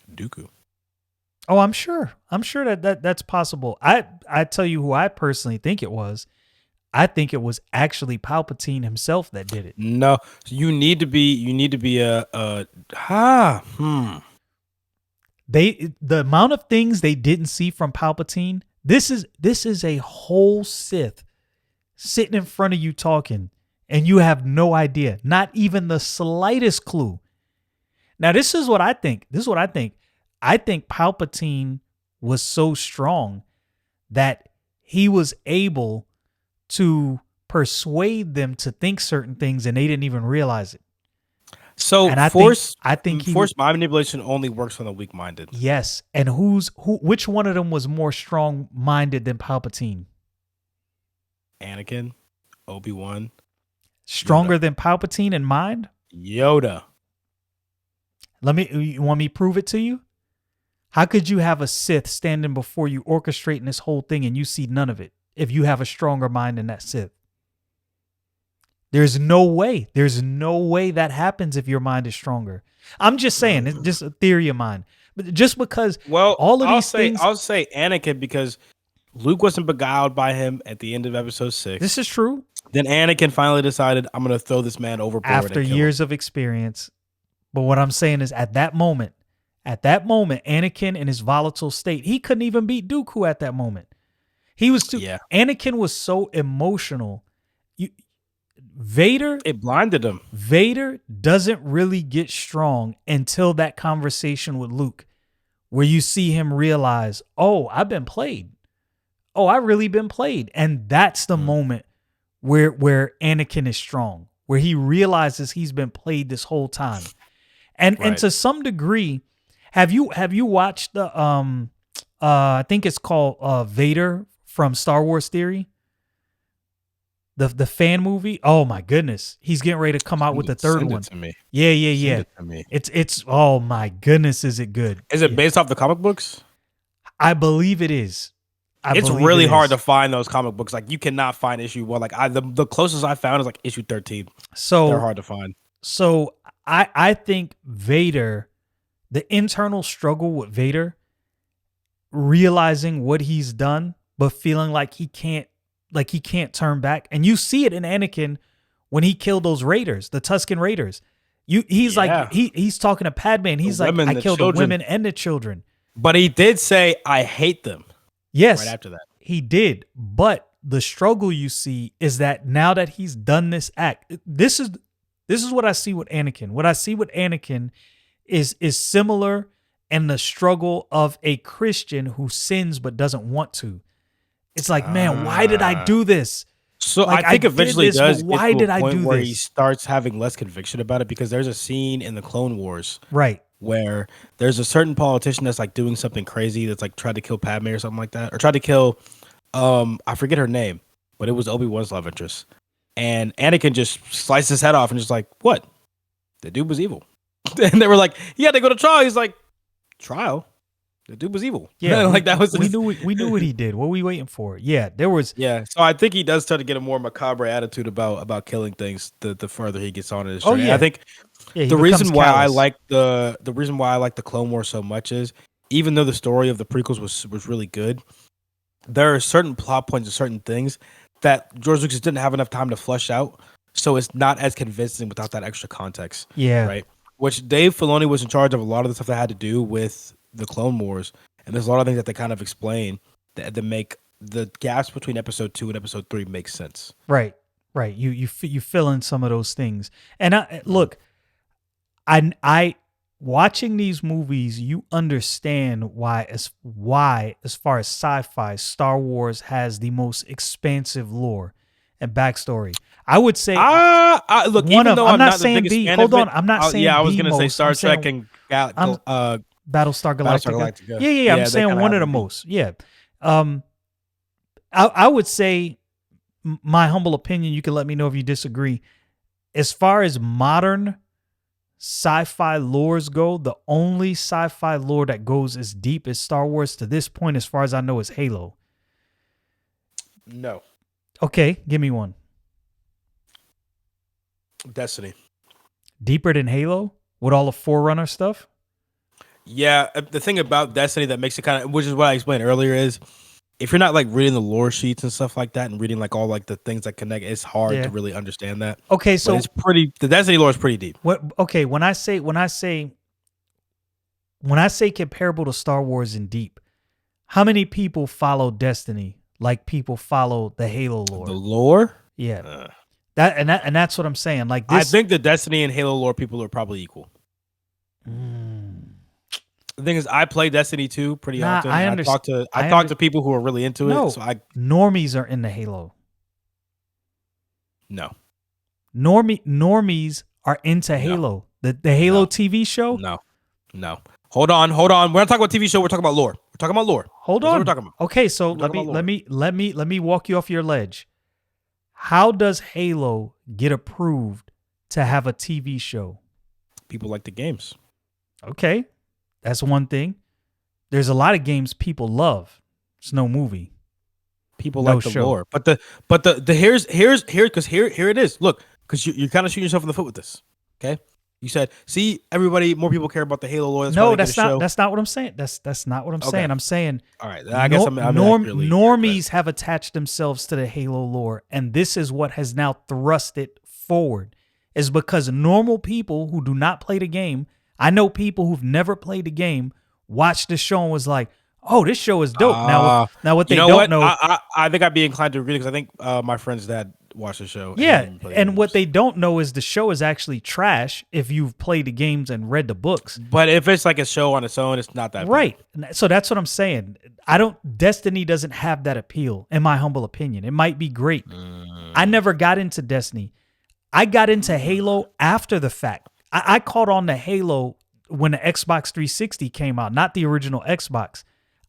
Speaker 2: Dooku.
Speaker 1: Oh, I'm sure that's possible. I tell you who I personally think it was. I think it was actually Palpatine himself that did it.
Speaker 2: No, you need to be the
Speaker 1: amount of things they didn't see from Palpatine. This is a whole Sith sitting in front of you talking, and you have no idea, not even the slightest clue. Now, this is what I think. I think Palpatine was so strong that he was able to persuade them to think certain things and they didn't even realize it.
Speaker 2: So
Speaker 1: and
Speaker 2: force mind manipulation only works on the weak-minded.
Speaker 1: Yes. And which one of them was more strong-minded than Palpatine?
Speaker 2: Anakin, Obi-Wan.
Speaker 1: Stronger than Palpatine in mind?
Speaker 2: Yoda.
Speaker 1: You want me to prove it to you? How could you have a Sith standing before you orchestrating this whole thing and you see none of it if you have a stronger mind than that Sith? There's no way. There's no way that happens if your mind is stronger. I'm just saying, it's just a theory of mine. But just because all of these things...
Speaker 2: I'll say Anakin because Luke wasn't beguiled by him at the end of episode 6.
Speaker 1: This is true.
Speaker 2: Then Anakin finally decided, I'm going to throw this man overboard.
Speaker 1: After years of experience. But what I'm saying is at that moment, Anakin in his volatile state, he couldn't even beat Dooku at that moment. He was too... Yeah. Anakin was so emotional. Vader...
Speaker 2: It blinded him.
Speaker 1: Vader doesn't really get strong until that conversation with Luke, where you see him realize, oh, I've been played. Oh, I really been played. And that's the moment where Anakin is strong, where he realizes he's been played this whole time. And to some degree, have you watched the I think it's called Vader from Star Wars Theory? The fan movie? Oh my goodness. He's getting ready to come out with the third one.
Speaker 2: Send it to me.
Speaker 1: Yeah.
Speaker 2: Send it to me.
Speaker 1: It's oh my goodness, is it good?
Speaker 2: Is it based off the comic books?
Speaker 1: I believe it is.
Speaker 2: It's really hard to find those comic books. Like, you cannot find issue 1. Like, the closest I found is like issue 13.
Speaker 1: So
Speaker 2: they're hard to find.
Speaker 1: So I think Vader, the internal struggle with Vader, realizing what he's done, but feeling like he can't turn back. And you see it in Anakin when he killed those Raiders, the Tusken Raiders. He's like, he's talking to Padme and he's like, I killed the women and the children.
Speaker 2: But he did say, I hate them.
Speaker 1: Yes.
Speaker 2: Right after that.
Speaker 1: He did. But the struggle you see is that now that he's done this act, this is what I see with Anakin. What I see with Anakin is similar in the struggle of a Christian who sins but doesn't want to. It's like, man, why did I do this?
Speaker 2: So like, I think eventually does. Why did I do this? Where he starts having less conviction about it, because there's a scene in the Clone Wars,
Speaker 1: right,
Speaker 2: where there's a certain politician that's like doing something crazy, that's like tried to kill Padme or something like that, or tried to kill, I forget her name, but it was Obi-Wan's love interest, and Anakin just sliced his head off and just like, what? The dude was evil, and they were like, he had to go to trial. He's like, trial? The dude was evil.
Speaker 1: Yeah,
Speaker 2: like that was
Speaker 1: we knew what he did. What were we waiting for? Yeah, there was.
Speaker 2: Yeah, so I think he does start to get a more macabre attitude about killing things the further he gets on in his
Speaker 1: Oh,
Speaker 2: journey.
Speaker 1: yeah.
Speaker 2: I think
Speaker 1: Yeah, he
Speaker 2: the
Speaker 1: becomes
Speaker 2: reason why I
Speaker 1: callous.
Speaker 2: like the reason why I like the Clone Wars so much is even though the story of the prequels was really good, there are certain plot points and certain things that George Lucas didn't have enough time to flesh out, so it's not as convincing without that extra context.
Speaker 1: Yeah,
Speaker 2: Right. Which Dave Filoni was in charge of a lot of the stuff that had to do with the Clone Wars, and there's a lot of things that they kind of explain that make the gaps between episode 2 and episode 3 make sense.
Speaker 1: right. You fill in some of those things, and look, I watching these movies, you understand why as far as sci-fi, Star Wars has the most expansive lore and backstory. I would say
Speaker 2: Look, even though
Speaker 1: I'm
Speaker 2: I'm
Speaker 1: not
Speaker 2: not the
Speaker 1: saying
Speaker 2: biggest
Speaker 1: B.
Speaker 2: fan
Speaker 1: Hold
Speaker 2: of
Speaker 1: on,
Speaker 2: it,
Speaker 1: I'm not saying
Speaker 2: yeah, I was
Speaker 1: the
Speaker 2: gonna say
Speaker 1: most.
Speaker 2: Star
Speaker 1: I'm saying
Speaker 2: Trek and
Speaker 1: Battlestar
Speaker 2: Battlestar
Speaker 1: Galactica.
Speaker 2: Galactica.
Speaker 1: Yeah. I'm
Speaker 2: they
Speaker 1: saying
Speaker 2: kinda
Speaker 1: one of
Speaker 2: have
Speaker 1: the
Speaker 2: to be.
Speaker 1: most. Yeah. I would say my humble opinion. You can let me know if you disagree. As far as modern sci-fi lores go, the only sci-fi lore that goes as deep as Star Wars to this point, as far as I know, is Halo.
Speaker 2: No,
Speaker 1: Okay, give me one.
Speaker 2: Destiny.
Speaker 1: Deeper than Halo with all the Forerunner stuff?
Speaker 2: Yeah, the thing about Destiny that makes it kind of, which is what I explained earlier, is if you're not like reading the lore sheets and stuff like that, and reading like all like the things that connect, it's hard
Speaker 1: Yeah.
Speaker 2: to really understand that.
Speaker 1: Okay,
Speaker 2: But
Speaker 1: so
Speaker 2: it's pretty. The Destiny lore is pretty deep.
Speaker 1: when I say comparable to Star Wars and deep, how many people follow Destiny like people follow the Halo lore?
Speaker 2: The lore.
Speaker 1: Yeah.
Speaker 2: Uh,
Speaker 1: That's what I'm saying. Like
Speaker 2: I
Speaker 1: this,
Speaker 2: think the Destiny and Halo lore people are probably equal. The thing is, I play Destiny 2 pretty
Speaker 1: Nah,
Speaker 2: often.
Speaker 1: I
Speaker 2: I
Speaker 1: understand.
Speaker 2: talk to people who are really into
Speaker 1: No.
Speaker 2: it. So
Speaker 1: normies are into Halo.
Speaker 2: no,
Speaker 1: Normies are into Halo. The Halo
Speaker 2: No.
Speaker 1: TV show.
Speaker 2: no. Hold on. We're not talking about TV show. We're talking about lore. We're talking about lore.
Speaker 1: Hold
Speaker 2: That's what
Speaker 1: on.
Speaker 2: we're talking about.
Speaker 1: Okay, so
Speaker 2: We're talking about
Speaker 1: let me walk you off your ledge. How does Halo get approved to have a TV show?
Speaker 2: People like the games.
Speaker 1: Okay, that's one thing. There's a lot of games people love. It's no movie.
Speaker 2: People
Speaker 1: No
Speaker 2: like the
Speaker 1: show.
Speaker 2: lore, but the here's because here it is. Look, because you're kind of shooting yourself in the foot with this. Okay, you said, see, more people care about the Halo lore. That's why
Speaker 1: No,
Speaker 2: they get
Speaker 1: that's
Speaker 2: a
Speaker 1: not.
Speaker 2: show.
Speaker 1: That's not what I'm saying. That's not what I'm
Speaker 2: Okay.
Speaker 1: saying. I'm saying
Speaker 2: All right, I guess I'm accurately
Speaker 1: normies have attached themselves to the Halo lore, and this is what has now thrust it forward. Is because normal people who do not play the game, I know people who've never played the game, watched the show and was like, "Oh, this show is dope." Now what they
Speaker 2: you know
Speaker 1: don't
Speaker 2: what?
Speaker 1: know,
Speaker 2: I think I'd be inclined to agree because I think my friend's dad watched the show.
Speaker 1: yeah,
Speaker 2: didn't play the
Speaker 1: and what
Speaker 2: games.
Speaker 1: they don't know is the show is actually trash if you've played the games and read the books.
Speaker 2: But if it's like a show on its own, it's not that bad.
Speaker 1: Right. So that's what I'm saying. Destiny doesn't have that appeal, in my humble opinion. It might be great. I never got into Destiny. I got into Halo after the fact. I caught on to Halo when the Xbox 360 came out, not the original Xbox.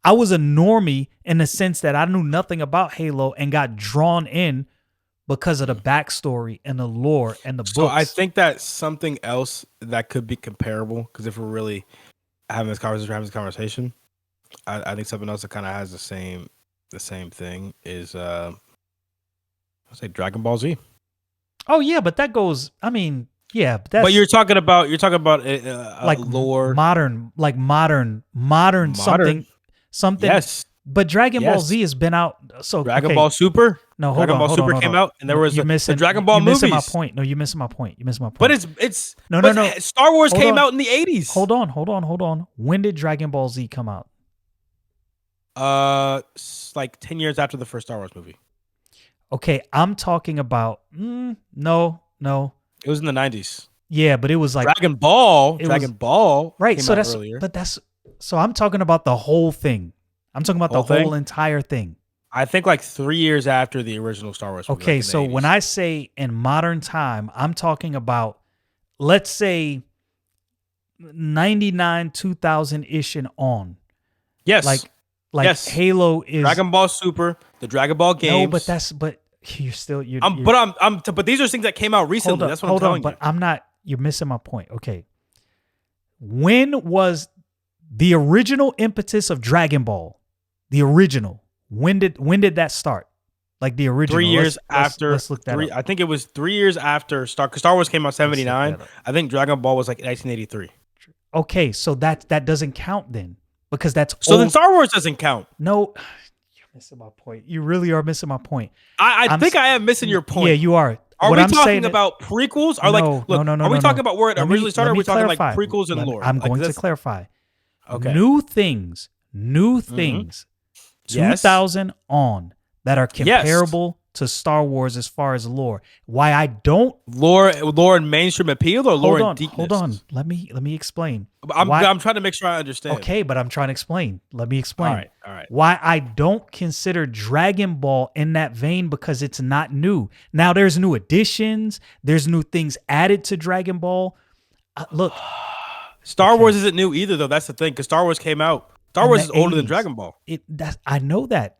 Speaker 1: I was a normie in the sense that I knew nothing about Halo and got drawn in because of the backstory and the lore and the books.
Speaker 2: So I think that's something else that could be comparable because if we're really having this conversation, I think something else that kind of has the same thing is I'll say Dragon Ball Z.
Speaker 1: Oh yeah, but that goes. I mean, yeah, but that's
Speaker 2: But you're talking about
Speaker 1: like
Speaker 2: lore.
Speaker 1: modern something.
Speaker 2: Yes,
Speaker 1: But Dragon Ball
Speaker 2: Yes.
Speaker 1: Z has been out. So
Speaker 2: Dragon
Speaker 1: okay.
Speaker 2: Ball Super.
Speaker 1: No, hold
Speaker 2: Dragon
Speaker 1: on,
Speaker 2: Ball
Speaker 1: hold
Speaker 2: Super
Speaker 1: on, hold
Speaker 2: came
Speaker 1: on.
Speaker 2: out, and there was
Speaker 1: You're
Speaker 2: the Dragon Ball
Speaker 1: you're
Speaker 2: movies.
Speaker 1: missing my point. No, you're missing my point. You're missing my point.
Speaker 2: But it's
Speaker 1: No,
Speaker 2: but
Speaker 1: no.
Speaker 2: Star Wars
Speaker 1: Hold
Speaker 2: came
Speaker 1: on.
Speaker 2: out in the 80s.
Speaker 1: Hold on. When did Dragon Ball Z come out?
Speaker 2: Like 10 years after the first Star Wars movie.
Speaker 1: Okay, I'm talking about no.
Speaker 2: It was in the 90s.
Speaker 1: Yeah, but it was like
Speaker 2: Dragon Ball.
Speaker 1: it was-
Speaker 2: Dragon Ball.
Speaker 1: right.
Speaker 2: Came
Speaker 1: So
Speaker 2: out
Speaker 1: that's
Speaker 2: earlier.
Speaker 1: so I'm talking about the whole thing. I'm talking about the
Speaker 2: Whole thing?
Speaker 1: whole entire thing.
Speaker 2: I think like 3 years after the original Star Wars movie.
Speaker 1: Okay,
Speaker 2: like in the
Speaker 1: so
Speaker 2: 80s.
Speaker 1: when I say in modern time, I'm talking about, let's say, 99, 2000 ish and on.
Speaker 2: yes,
Speaker 1: Like
Speaker 2: Yes.
Speaker 1: Halo is
Speaker 2: Dragon Ball Super, the Dragon Ball games.
Speaker 1: No, but you're still you're.
Speaker 2: but these are things that came out recently. That's what I'm telling you.
Speaker 1: But I'm not. You're missing my point. Okay, when was the original impetus of Dragon Ball, the original. When did that start? Like the original.
Speaker 2: 3 years after.
Speaker 1: Let's look that up.
Speaker 2: I think it was 3 years after Cause Star Wars came out 79. I think Dragon Ball was like 1983.
Speaker 1: Okay, so that doesn't count then, because that's
Speaker 2: so old. Then Star Wars doesn't count.
Speaker 1: No, you're missing my point. You really are missing my point.
Speaker 2: I think I am missing your point.
Speaker 1: Yeah, you are.
Speaker 2: Are we talking about prequels? Or no. Are we talking about where it originally started? Or are we talking like prequels and lore?
Speaker 1: I'm going to clarify.
Speaker 2: Okay.
Speaker 1: New things, 2000 on that are comparable to Star Wars as far as lore. Why I don't
Speaker 2: lore and mainstream appeal, or lore and deepness?
Speaker 1: Hold on. Let me explain.
Speaker 2: I'm trying to make sure I understand.
Speaker 1: Okay, but I'm trying to explain. Let me explain.
Speaker 2: All right.
Speaker 1: Why I don't consider Dragon Ball in that vein, because it's not new. Now there's new additions, there's new things added to Dragon Ball. Look,
Speaker 2: Star Wars isn't new either, though. That's the thing, because Star Wars came out. Star Wars is older than Dragon Ball.
Speaker 1: I know that.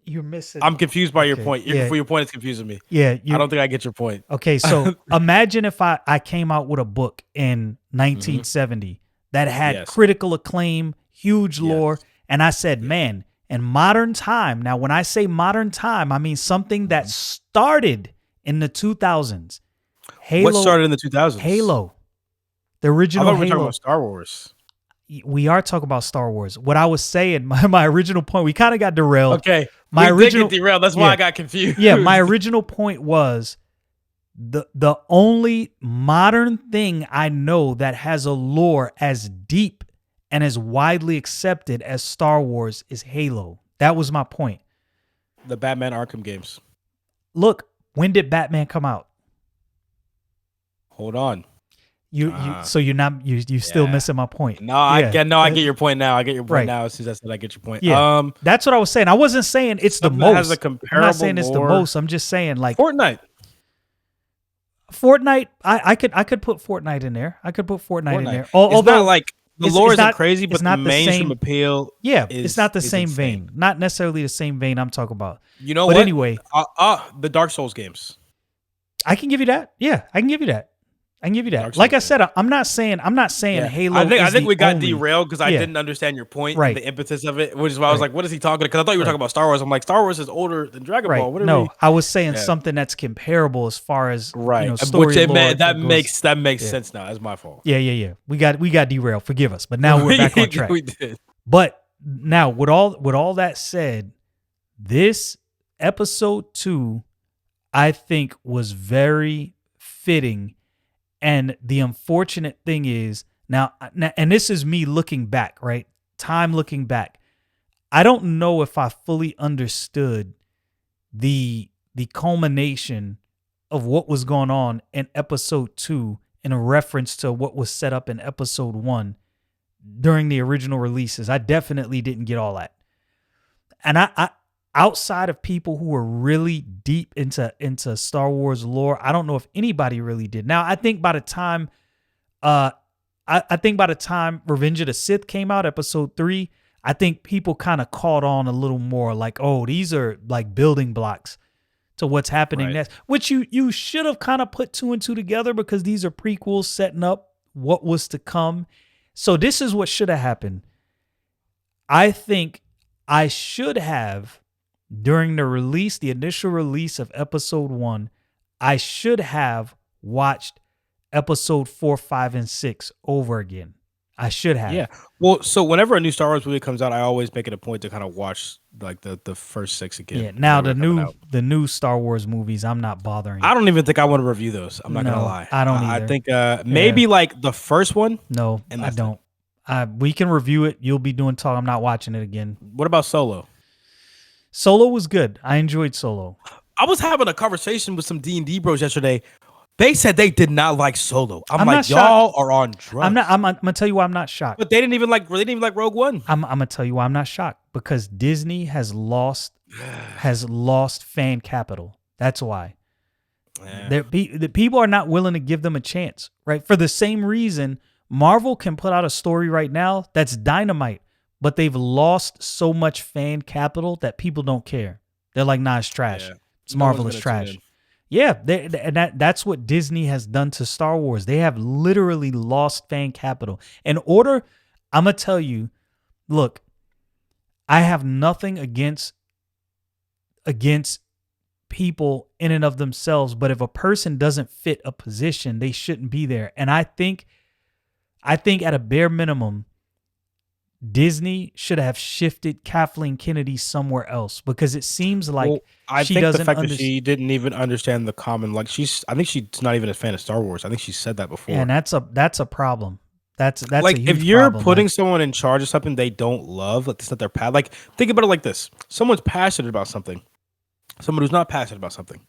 Speaker 1: You're missing.
Speaker 2: I'm confused by your point. Your point is confusing me.
Speaker 1: Yeah.
Speaker 2: I don't think I get your point.
Speaker 1: Okay, so imagine if I came out with a book in 1970 that had critical acclaim, huge lore, and I said, man, in modern time, now when I say modern time, I mean something that started in the 2000s. Halo.
Speaker 2: What started in the 2000s?
Speaker 1: Halo. The original Halo.
Speaker 2: I thought we were talking about Star Wars.
Speaker 1: We are talking about Star Wars. What I was saying, my original point, we kind of got derailed.
Speaker 2: Okay. We did get derailed. That's why I got confused.
Speaker 1: Yeah, my original point was the only modern thing I know that has a lore as deep and as widely accepted as Star Wars is Halo. That was my point.
Speaker 2: The Batman Arkham games.
Speaker 1: Look, when did Batman come out?
Speaker 2: Hold on.
Speaker 1: So you're still missing my point.
Speaker 2: I get your point now. I get your point now. As soon as I said I get your point.
Speaker 1: Yeah. That's what I was saying. I wasn't saying it's the most.
Speaker 2: Has a comparable
Speaker 1: I'm not saying it's the most. I'm just saying like
Speaker 2: Fortnite.
Speaker 1: I could put Fortnite in there. I could put Fortnite in there.
Speaker 2: It's not like the lore isn't crazy, but the mainstream appeal.
Speaker 1: Yeah, it's not the same vein. Not necessarily the same vein I'm talking about.
Speaker 2: You know
Speaker 1: what?
Speaker 2: But
Speaker 1: anyway,
Speaker 2: the Dark Souls games.
Speaker 1: I can give you that. Yeah, I can give you that. Like I said, I'm not saying Halo.
Speaker 2: I think we got derailed because I didn't understand your point,
Speaker 1: right?
Speaker 2: The impetus of it, which is why I was like, "What is he talking?" Because I thought you were talking about Star Wars. I'm like, Star Wars is older than Dragon Ball. What
Speaker 1: no, I was saying something that's comparable as far as story
Speaker 2: which that makes sense now. That's my fault.
Speaker 1: Yeah. We got derailed. Forgive us, but now we're back on track.
Speaker 2: We did.
Speaker 1: But now, with all that said, this episode 2, I think, was very fitting. And the unfortunate thing is now, and this is me looking back, right? Time looking back. I don't know if I fully understood the culmination of what was going on in episode 2 in a reference to what was set up in episode 1 during the original releases. I definitely didn't get all that. And I outside of people who were really deep into Star Wars lore, I don't know if anybody really did. Now, I think by the time Revenge of the Sith came out, episode 3, I think people kind of caught on a little more like, oh, these are like building blocks to what's happening next, which you should have kind of put 2 and 2 together because these are prequels setting up what was to come. So this is what should have happened. I think I should have, during the initial release of episode 1, I should have watched episode 4, 5, and 6 over again. I should have.
Speaker 2: Yeah. Well, so whenever a new Star Wars movie comes out, I always make it a point to kind of watch like the first 6 again.
Speaker 1: Yeah. Now the new Star Wars movies, I'm not bothering.
Speaker 2: I don't even think I want to review those. I'm not gonna lie.
Speaker 1: I don't either.
Speaker 2: I think maybe like the first one.
Speaker 1: No, I don't. We can review it. You'll be doing talk. I'm not watching it again.
Speaker 2: What about Solo?
Speaker 1: Solo was good. I enjoyed Solo.
Speaker 2: I was having a conversation with some D&D bros yesterday. They said they did not like Solo. I'm like, y'all are on drugs.
Speaker 1: I'm gonna tell you why I'm not shocked.
Speaker 2: But they didn't even like Rogue One.
Speaker 1: I'm gonna tell you why I'm not shocked, because Disney has lost fan capital. That's why. Yeah. The people are not willing to give them a chance, right? For the same reason, Marvel can put out a story right now that's dynamite, but they've lost so much fan capital that people don't care. They're like, nah, it's trash. Yeah. It's Marvel is trash. Yeah, that's what Disney has done to Star Wars. They have literally lost fan capital. In order, I'm gonna tell you, look, I have nothing against people in and of themselves, but if a person doesn't fit a position, they shouldn't be there. And I think at a bare minimum, Disney should have shifted Kathleen Kennedy somewhere else, because it seems like
Speaker 2: I
Speaker 1: she
Speaker 2: think the
Speaker 1: doesn't
Speaker 2: fact that she didn't even understand the common, like I think she's not even a fan of Star Wars. I think she said that before.
Speaker 1: and that's a problem. That's
Speaker 2: like
Speaker 1: a huge
Speaker 2: if you're
Speaker 1: problem,
Speaker 2: putting
Speaker 1: man.
Speaker 2: someone in charge of something they don't love, like it's not their path. Like think about it like this: someone's passionate about something, someone who's not passionate about something.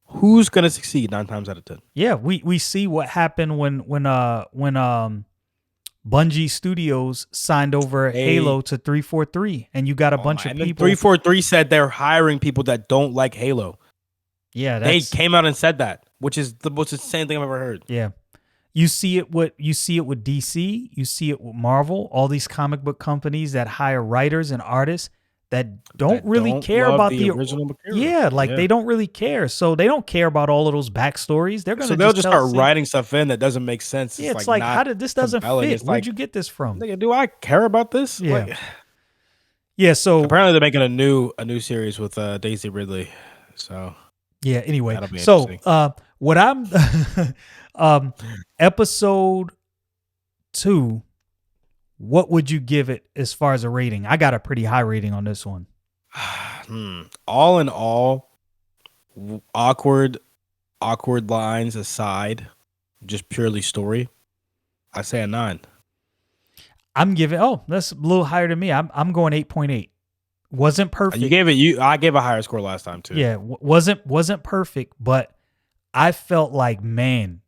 Speaker 2: Who's gonna succeed 9 times out of 10?
Speaker 1: Yeah, we see what happened when Bungie Studios signed over Halo to 343, and you got a bunch of people.
Speaker 2: 343 said they're hiring people that don't like Halo.
Speaker 1: Yeah,
Speaker 2: they came out and said that, which is the most insane thing I've ever heard.
Speaker 1: Yeah, you see it with DC, you see it with Marvel, all these comic book companies that hire writers and artists that don't really care about the
Speaker 2: original material.
Speaker 1: Yeah, they don't really care. So they don't care about all of those backstories. They're gonna
Speaker 2: they'll just start writing stuff in that doesn't make sense.
Speaker 1: Yeah, it's like how did this doesn't fit? Where'd you get this from?
Speaker 2: Do I care about this?
Speaker 1: Yeah. Yeah, so
Speaker 2: apparently they're making a new series with Daisy Ridley. So
Speaker 1: yeah, anyway. So what I'm episode 2, what would you give it as far as a rating? I got a pretty high rating on this one.
Speaker 2: All in all, awkward lines aside, just purely story, I say a 9.
Speaker 1: I'm giving. Oh, that's a little higher than me. I'm going 8.8. Wasn't perfect.
Speaker 2: You gave it. I gave a higher score last time too.
Speaker 1: Yeah, wasn't perfect, but I felt like, man,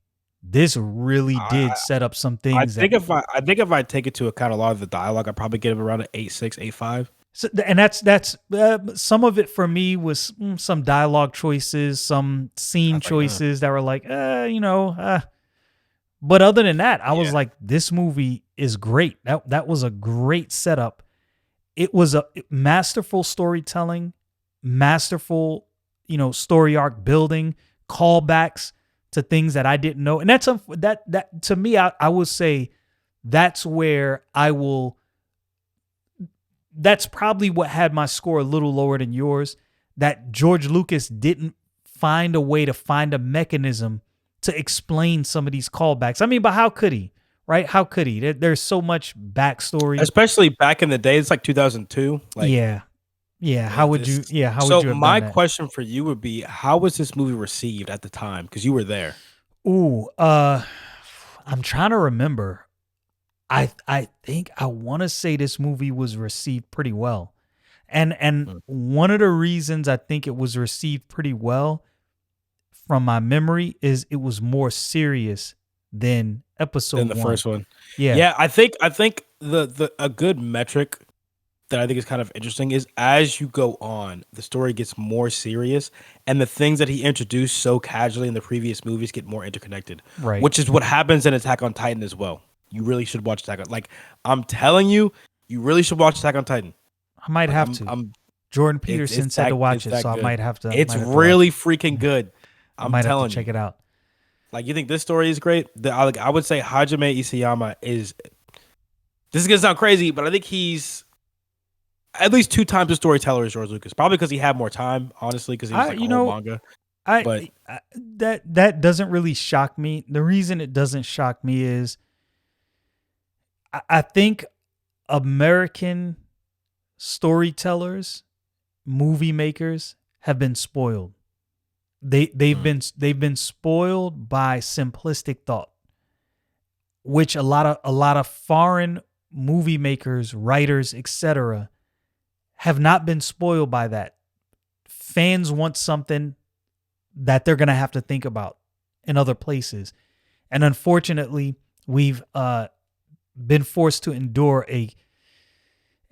Speaker 1: this really did set up some things.
Speaker 2: I think if I take it to account a lot of the dialogue, I'd probably give it around an 8.6, 8.5.
Speaker 1: So, and that's some of it for me was some dialogue choices, some scene choices that were like, But other than that, I was like, this movie is great. That was a great setup. It was a masterful storytelling, masterful, story arc building, callbacks to things that I didn't know. And that's that to me, I would say that's where that's probably what had my score a little lower than yours, that George Lucas didn't find a way to find a mechanism to explain some of these callbacks. I mean, but how could he, right? How could he? There's so much backstory.
Speaker 2: Especially back in the day, it's like 2002.
Speaker 1: Yeah. How would you have
Speaker 2: my
Speaker 1: done that?
Speaker 2: question for you would be, how was this movie received at the time? Because you were there.
Speaker 1: Ooh, I'm trying to remember. I think I want to say this movie was received pretty well. And one of the reasons I think it was received pretty well from my memory is it was more serious than episode 1.
Speaker 2: Than the first one.
Speaker 1: Yeah.
Speaker 2: Yeah, I think the a good metric that I think is kind of interesting is as you go on, the story gets more serious, and the things that he introduced so casually in the previous movies get more interconnected.
Speaker 1: Right.
Speaker 2: Which is what happens in Attack on Titan as well. You really should watch Attack on. Like, I'm telling you, you really should watch Attack on Titan.
Speaker 1: I might have to. Jordan Peterson said to watch it, so I might have to.
Speaker 2: It's really freaking good. I'm telling you.
Speaker 1: Check it out.
Speaker 2: Like, you think this story is great? I would say Hajime Isayama is. This is gonna sound crazy, but I think he's at least 2 times the storyteller as George Lucas. Probably because he had more time, honestly, because he was manga.
Speaker 1: That doesn't really shock me. The reason it doesn't shock me is I think American storytellers, movie makers have been spoiled. They've been spoiled by simplistic thought, which a lot of foreign movie makers, writers, etc. have not been spoiled by that. Fans want something that they're gonna have to think about in other places, and unfortunately, we've been forced to endure a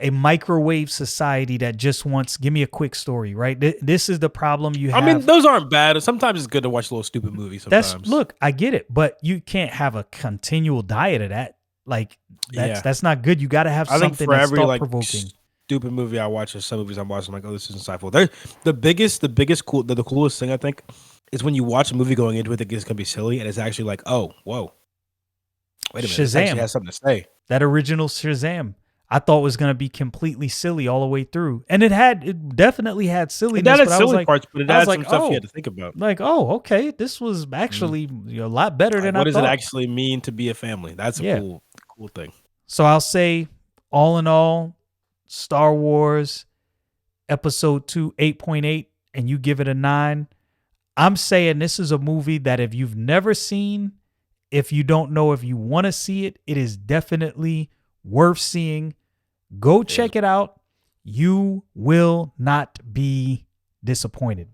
Speaker 1: microwave society that just wants, give me a quick story, right? This is the problem you have.
Speaker 2: I mean, those aren't bad. Sometimes it's good to watch a little stupid movie sometimes.
Speaker 1: Look, I get it, but you can't have a continual diet of that. Like, that's not good. You got to have something that's thought-provoking.
Speaker 2: Stupid movie I watch, or some movies I'm watching, I'm like, oh, this is insightful. The coolest thing I think is when you watch a movie going into it that it's gonna be silly, and it's actually like, oh, whoa, wait a minute, this actually has something to say.
Speaker 1: That original Shazam, I thought was going to be completely silly all the way through. And it definitely had silliness.
Speaker 2: It had
Speaker 1: but I was
Speaker 2: silly
Speaker 1: like,
Speaker 2: parts, but it
Speaker 1: I was
Speaker 2: had some
Speaker 1: like,
Speaker 2: stuff
Speaker 1: oh,
Speaker 2: you had to think about.
Speaker 1: Okay, this was actually a lot better
Speaker 2: Like,
Speaker 1: than
Speaker 2: what
Speaker 1: I
Speaker 2: does
Speaker 1: thought.
Speaker 2: it actually mean to be a family? That's a
Speaker 1: Yeah.
Speaker 2: cool thing.
Speaker 1: So I'll say, all in all, Star Wars Episode 2, 8.8, and you give it a 9. I'm saying this is a movie that if you've never seen, if you don't know if you want to see it, it is definitely worth seeing. Go check it out. You will not be disappointed.